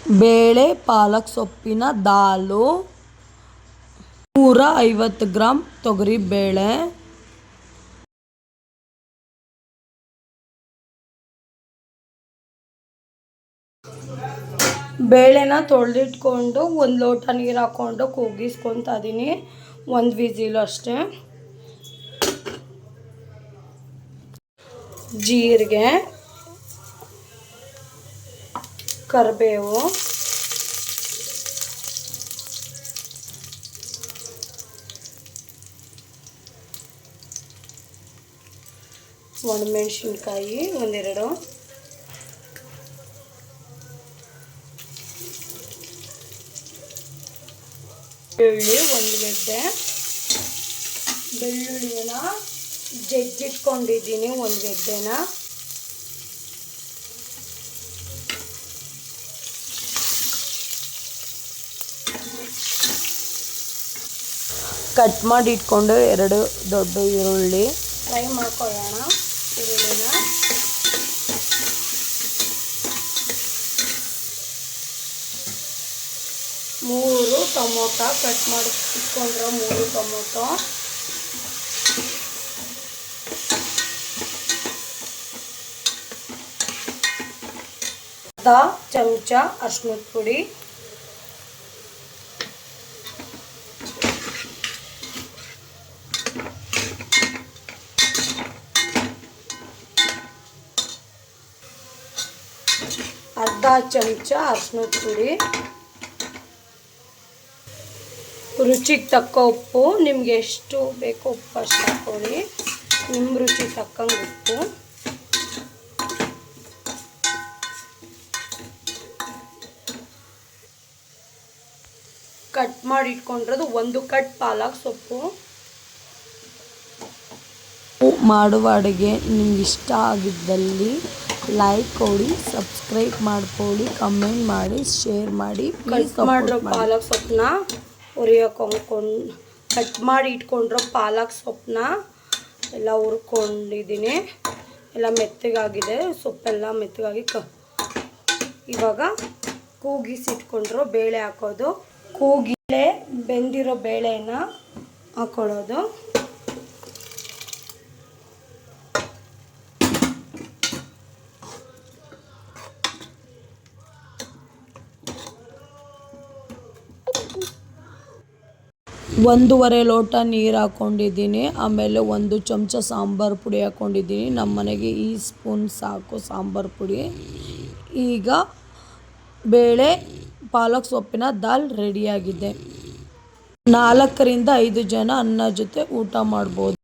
ಬೇಳೆ ಪಾಲಕ್ ಸೊಪ್ಪಿನ ದಾಲು, 150 ಗ್ರಾಮ್ ತೊಗರಿಬೇಳೆ, ಬೇಳೆನ ತೊಳೆದಿಟ್ಕೊಂಡು ಒಂದು ಲೋಟ ನೀರು ಹಾಕ್ಕೊಂಡು ಕೂಗಿಸ್ಕೊತಾ ಇದ್ದೀನಿ. 1 ವಿಸಿಲ್ ಅಷ್ಟೇ. ಜೀರಿಗೆ, ಕರಿಬೇವು, ಒಣಮೆಣಸಿನ್ಕಾಯಿ ಒಂದೆರಡು, ಬೆಳ್ಳುಳ್ಳಿ ಒಂದು ಗೆಡ್ಡೆ, ಬೆಳ್ಳುಳ್ಳಿನ ಜಜ್ಜಿಟ್ಕೊಂಡಿದ್ದೀನಿ ಒಂದು ಗೆಡ್ಡೆನ, ಕಟ್ ಮಾಡಿ ಇಟ್ಕೊಂಡು 2 ದೊಡ್ಡ ಈರುಳ್ಳಿ ಫ್ರೈ ಮಾಡ್ಕೊಳ್ಳೋಣ. ಈರುಳ್ಳಿನ ಮೂರು ಟೊಮೊಟೊ ಕಟ್ ಮಾಡಿ ಇಟ್ಕೊಂಡ್ರೆ 3 ಟೊಮೊಟೊ, ಅರ್ಧ ಚಮಚ ಅರಿಶಿಣದ ಪುಡಿ, ಅರ್ಧ ಚಮಚ ಅರಿಶಿಣದ ಪುಡಿ, ರುಚಿಗೆ ತಕ್ಕ ಉಪ್ಪು. ನಿಮ್ಗೆ ಎಷ್ಟು ಬೇಕೋ ಉಪ್ಪು ಅಷ್ಟು ಹಾಕ್ಕೊಳ್ಳಿ, ನಿಮ್ಮ ರುಚಿಗೆ ತಕ್ಕಂಗೆ ಉಪ್ಪು. ಕಟ್ ಮಾಡಿ ಇಟ್ಕೊಂಡಿರೋದು 1 ಕಟ್ ಪಾಲಕ್ ಸೊಪ್ಪು. ಮಾಡುವ ಅಡುಗೆ ನಿಮ್ಗೆ ಇಷ್ಟ ಆಗಿದ್ದಲ್ಲಿ ಲೈಕ್ ಕೊಡಿ, ಸಬ್ಸ್ಕ್ರೈಬ್ ಮಾಡ್ಕೊಳ್ಳಿ, ಕಮೆಂಟ್ ಮಾಡಿ, ಶೇರ್ ಮಾಡಿ. ಕಟ್ ಮಾಡಿರೋ ಪಾಲಕ್ ಸೊಪ್ಪನ್ನ ಕಟ್ ಮಾಡಿ ಇಟ್ಕೊಂಡಿರೋ ಪಾಲಕ್ ಸೊಪ್ಪನ್ನ ಎಲ್ಲ ಹುರ್ಕೊಂಡಿದ್ದೀನಿ. ಎಲ್ಲ ಮೆತ್ತಗಾಗಿದೆ, ಸೊಪ್ಪೆಲ್ಲ ಮೆತ್ತಗಾಗಿ. ಇವಾಗ ಕೂಗಿಸಿಟ್ಕೊಂಡಿರೋ ಬೇಳೆ ಹಾಕೋದು. ಕೂಗಿಲೆ ಬೆಂದಿರೋ ಬೇಳೆನ ಹಾಕೊಳ್ಳೋದು. ಒಂದೂವರೆ ಲೋಟ ನೀರು ಹಾಕ್ಕೊಂಡಿದ್ದೀನಿ. ಆಮೇಲೆ 1 ಚಮಚ ಸಾಂಬಾರು ಪುಡಿ ಹಾಕ್ಕೊಂಡಿದ್ದೀನಿ. ನಮ್ಮ ಮನೆಗೆ ಈ ಸ್ಪೂನ್ ಸಾಕು ಸಾಂಬಾರು ಪುಡಿ. ಈಗ ಬೇಳೆ ಪಾಲಕ್ ಸೊಪ್ಪಿನ ದಾಲ್ ರೆಡಿಯಾಗಿದೆ. 4 ರಿಂದ 5 ಜನ ಅನ್ನ ಜೊತೆ ಊಟ ಮಾಡ್ಬೋದು.